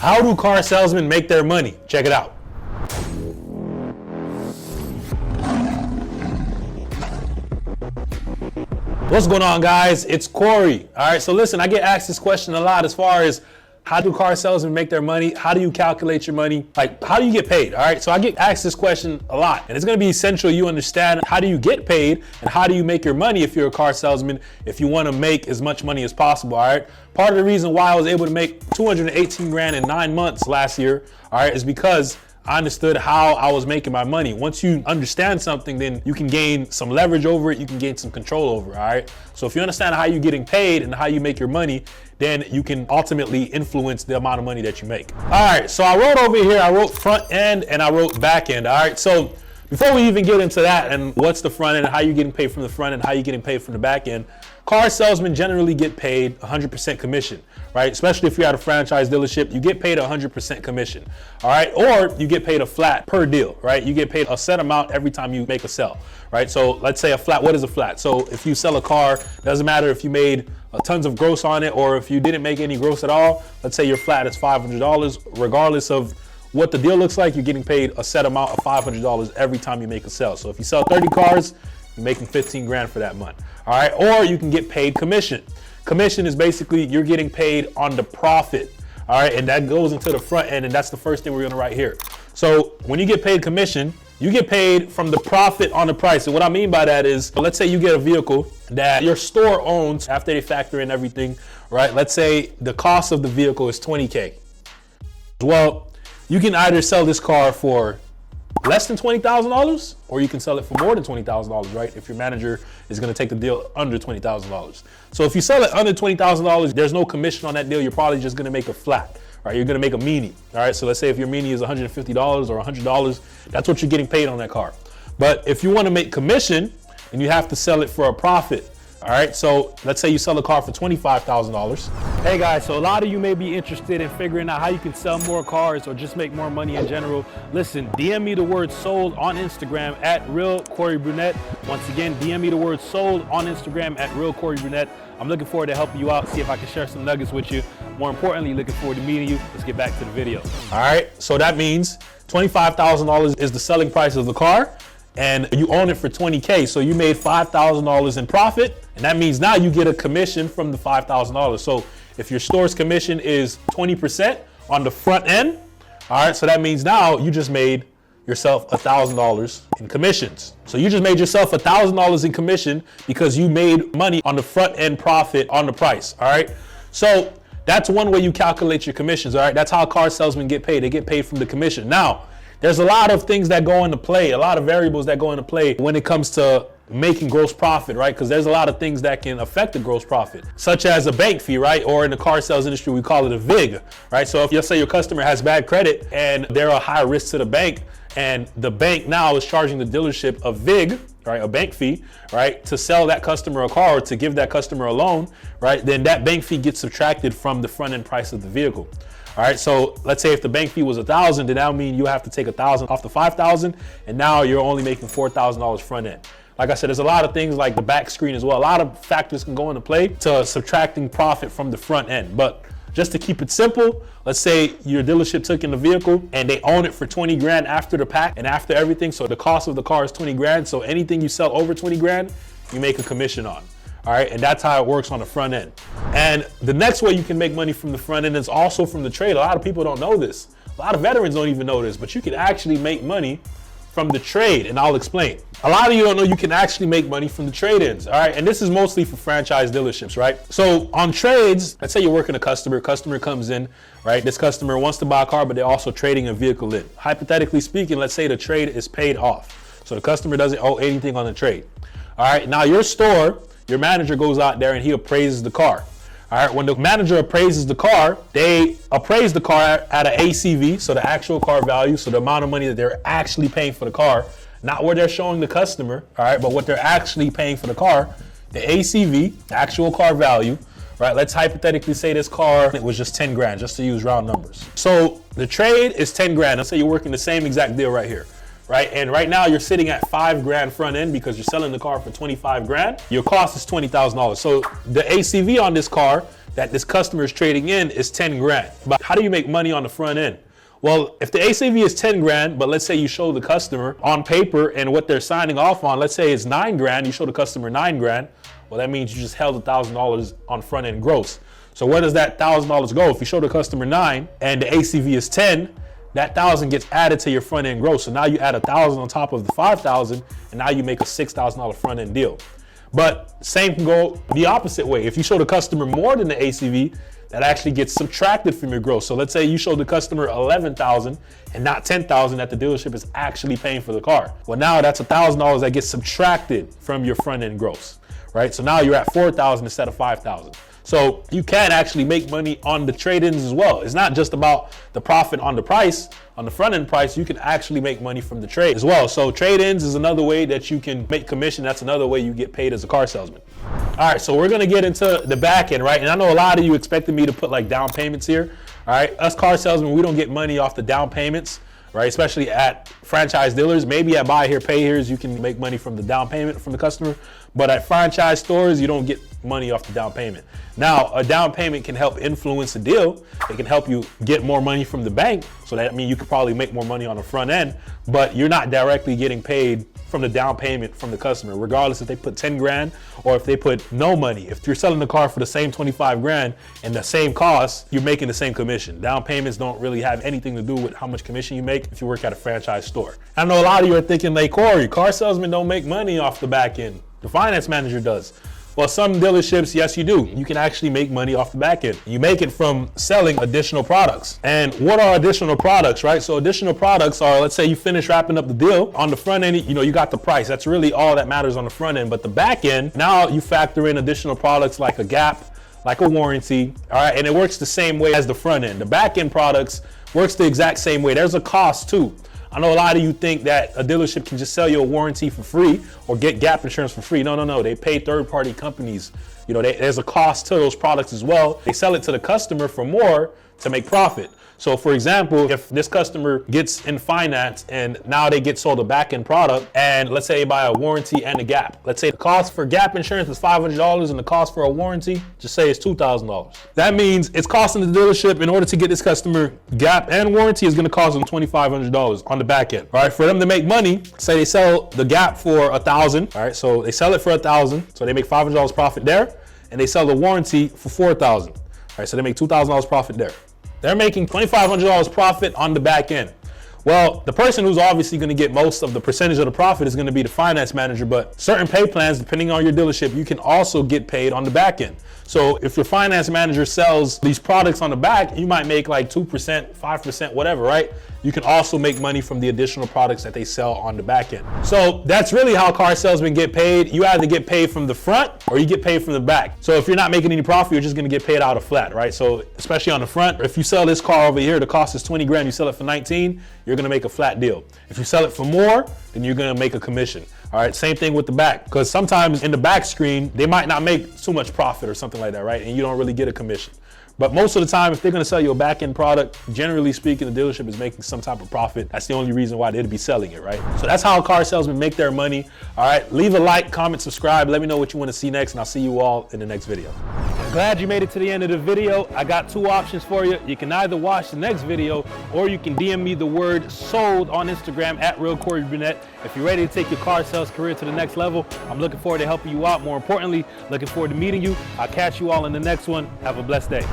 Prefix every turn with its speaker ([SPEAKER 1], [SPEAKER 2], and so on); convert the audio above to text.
[SPEAKER 1] How do car salesmen make their money? Check it out. What's going on, guys? It's Corey. All right, so listen, I get asked this question a lot as far as how do car salesmen make their money? How do you calculate your money? Like, how do you get paid? All right, so I get asked this question a lot, and it's gonna be essential you understand how do you get paid and how do you make your money if you're a car salesman, if you wanna make as much money as possible, all right? Part of the reason why I was able to make 218 grand in 9 months last year, all right, is because I understood how I was making my money. Once you understand something, then you can gain some leverage over it, you can gain some control over it, all right? So if you understand how you're getting paid and how you make your money, then you can ultimately influence the amount of money that you make. All right, so I wrote over here, I wrote front end and I wrote back end, all right? So before we even get into that and what's the front end, how you getting paid from the front end, how you getting paid from the back end, car salesmen generally get paid 100% commission, right? Especially if you're at a franchise dealership, you get paid 100% commission, all right? Or you get paid a flat per deal, right? You get paid a set amount every time you make a sell, right? So let's say a flat, what is a flat? So if you sell a car, doesn't matter if you made tons of gross on it or if you didn't make any gross at all, let's say your flat is $500, regardless of what the deal looks like, you're getting paid a set amount of $500 every time you make a sell. So if you sell 30 cars, you're making 15 grand for that month, all right? Or you can get paid commission. Commission is basically you're getting paid on the profit, all right? And that goes into the front end, and that's the first thing we're gonna write here. So when you get paid commission, you get paid from the profit on the price. And what I mean by that is, let's say you get a vehicle that your store owns after they factor in everything, right? Let's say the cost of the vehicle is 20K. Well, you can either sell this car for less than $20,000 or you can sell it for more than $20,000, right? If your manager is gonna take the deal under $20,000. So if you sell it under $20,000, there's no commission on that deal. You're probably just gonna make a flat, right? You're gonna make a meanie, all right? So let's say if your meanie is $150 or $100, that's what you're getting paid on that car. But if you wanna make commission, then you have to sell it for a profit. All right, so let's say you sell a car for $25,000. Hey guys, so a lot of you may be interested in figuring out how you can sell more cars or just make more money in general. Listen, DM me the word sold on Instagram at Real Corey Brunette. Once again, DM me the word sold on Instagram at Real Corey Brunette. I'm looking forward to helping you out, see if I can share some nuggets with you. More importantly, looking forward to meeting you. Let's get back to the video. All right, so that means $25,000 is the selling price of the car, and you own it for 20K. So you made $5,000 in profit, and that means now you get a commission from the $5,000. So if your store's commission is 20% on the front end, all right, so that means now you just made yourself $1,000 in commissions. So you just made yourself $1,000 in commission because you made money on the front end profit on the price, all right? So that's one way you calculate your commissions, all right? That's how car salesmen get paid. They get paid from the commission. Now, there's a lot of things that go into play, a lot of variables that go into play when it comes to making gross profit, right? Because there's a lot of things that can affect the gross profit, such as a bank fee, right? Or in the car sales industry, we call it a VIG, right? So if let's say your customer has bad credit and they're a high risk to the bank, and the bank now is charging the dealership a VIG, right, a bank fee, right, to sell that customer a car or to give that customer a loan, right, then that bank fee gets subtracted from the front end price of the vehicle. All right, so let's say if the bank fee was $1,000, then that would mean you have to take $1,000 off the $5,000, and now you're only making $4,000 front end. Like I said, there's a lot of things like the back screen as well. A lot of factors can go into play to subtracting profit from the front end. But just to keep it simple, let's say your dealership took in the vehicle and they own it for 20 grand after the pack and after everything. So the cost of the car is 20 grand. So anything you sell over 20 grand, you make a commission on. All right, and that's how it works on the front end. And the next way you can make money from the front end is also from the trade. A lot of people don't know this. A lot of veterans don't even know this, but you can actually make money from the trade, and I'll explain. A lot of you don't know you can actually make money from the trade-ins, all right? And this is mostly for franchise dealerships, right? So on trades, let's say you're working a customer comes in, right? This customer wants to buy a car, but they're also trading a vehicle in. Hypothetically speaking, let's say the trade is paid off. So the customer doesn't owe anything on the trade. All right, now your store, your manager goes out there and he appraises the car. All right, when the manager appraises the car, they appraise the car at an ACV, so the actual car value, so the amount of money that they're actually paying for the car, not what they're showing the customer, all right, but what they're actually paying for the car, the ACV, the actual car value, right? Let's hypothetically say this car, it was just 10 grand, just to use round numbers. So the trade is 10 grand. Let's say you're working the same exact deal right here. Right, and right now you're sitting at 5 grand front end because you're selling the car for 25 grand. Your cost is $20,000. So the ACV on this car that this customer is trading in is 10 grand. But how do you make money on the front end? Well, if the ACV is 10 grand, but let's say you show the customer on paper and what they're signing off on, let's say it's 9 grand, you show the customer 9 grand, well, that means you just held $1,000 on front end gross. So where does that $1,000 go? If you show the customer 9 and the ACV is 10, that 1,000 gets added to your front end gross. So now you add 1,000 on top of the 5,000, and now you make a $6,000 front end deal. But same can go the opposite way. If you show the customer more than the ACV, that actually gets subtracted from your gross. So let's say you show the customer 11,000 and not 10,000 that the dealership is actually paying for the car. Well, now that's $1,000 that gets subtracted from your front end gross, right? So now you're at 4,000 instead of 5,000. So you can actually make money on the trade-ins as well. It's not just about the profit on the price, on the front end price, you can actually make money from the trade as well. So trade-ins is another way that you can make commission. That's another way you get paid as a car salesman. All right, so we're gonna get into the back end, right? And I know a lot of you expected me to put like down payments here. All right, us car salesmen, we don't get money off the down payments, right? Especially at franchise dealers. Maybe at buy here, pay here's, you can make money from the down payment from the customer. But at franchise stores, you don't get money off the down payment. Now, a down payment can help influence the deal. It can help you get more money from the bank. So that means you could probably make more money on the front end, but you're not directly getting paid from the down payment from the customer, regardless if they put 10 grand or if they put no money. If you're selling the car for the same 25 grand and the same cost, you're making the same commission. Down payments don't really have anything to do with how much commission you make if you work at a franchise store. I know a lot of you are thinking, like, Corey, car salesmen don't make money off the back end. The finance manager does. Well, some dealerships, yes, you do. You can actually make money off the back end. You make it from selling additional products. And what are additional products, right? So additional products are, let's say you finish wrapping up the deal. On the front end, you got the price. That's really all that matters on the front end. But the back end, now you factor in additional products like a gap, like a warranty, all right? And it works the same way as the front end. The back end products works the exact same way. There's a cost too. I know a lot of you think that a dealership can just sell you a warranty for free or get gap insurance for free. No. They pay third-party companies. There's a cost to those products as well. They sell it to the customer for more to make profit. So for example, if this customer gets in finance and now they get sold a back-end product, and let's say they buy a warranty and a gap. Let's say the cost for gap insurance is $500 and the cost for a warranty, just say it's $2,000. That means it's costing the dealership, in order to get this customer gap and warranty, is gonna cost them $2,500 on the back end. All right, for them to make money, say they sell the gap for $1,000. All right, so they sell it for $1,000, so they make $500 profit there, and they sell the warranty for $4,000. All right, so they make $2,000 profit there. They're making $2,500 profit on the back end. Well, the person who's obviously going to get most of the percentage of the profit is going to be the finance manager, but certain pay plans, depending on your dealership, you can also get paid on the back end. So if your finance manager sells these products on the back, you might make like 2%, 5%, whatever, right? You can also make money from the additional products that they sell on the back end. So that's really how car salesmen get paid. You either get paid from the front or you get paid from the back. So if you're not making any profit, you're just gonna get paid out of flat, right? So especially on the front, if you sell this car over here, the cost is 20 grand, you sell it for 19, you're gonna make a flat deal. If you sell it for more, then you're gonna make a commission. All right, same thing with the back, because sometimes in the back screen, they might not make too much profit or something like that, right? And you don't really get a commission. But most of the time, if they're gonna sell you a back-end product, generally speaking, the dealership is making some type of profit. That's the only reason why they'd be selling it, right? So that's how car salesmen make their money. All right, leave a like, comment, subscribe. Let me know what you wanna see next, and I'll see you all in the next video. I'm glad you made it to the end of the video. I got two options for you. You can either watch the next video, or you can DM me the word sold on Instagram at @RealCoreyBurnett. If you're ready to take your car sales career to the next level, I'm looking forward to helping you out. More importantly, looking forward to meeting you. I'll catch you all in the next one. Have a blessed day.